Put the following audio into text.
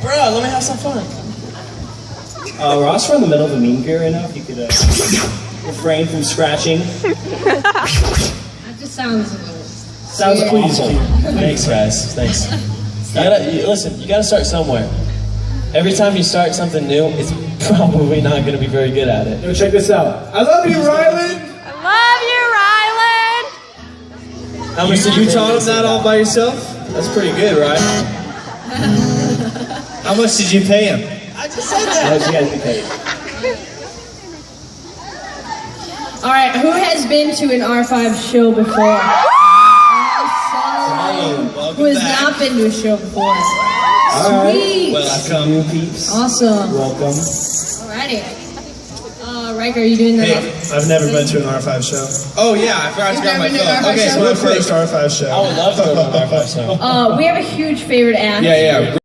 Bro, let me have some fun. Ross, we're in the middle of a meme period right now. If you could refrain from scratching. That just sounds a little... Sounds awful. Thanks, guys. Thanks. Listen, you gotta start somewhere. Every time you start something new, it's probably not gonna be very good at it. Yo, check this out. I love you, Rylan. How much did You taught him that all by yourself? That's pretty good, right? How much did you pay him? I just said that. How much you guys get paid? All right, who has been to an R5 show before? Who has not been to a show before? Sweet. Welcome, peeps. Awesome. Welcome. Alrighty. Riker, are you doing that? Hey, I've never been to an R5 show. Oh yeah, I forgot to grab my phone. Okay, so my first R5 show. I would love to go to an R5 show. We have a huge favorite act. Yeah.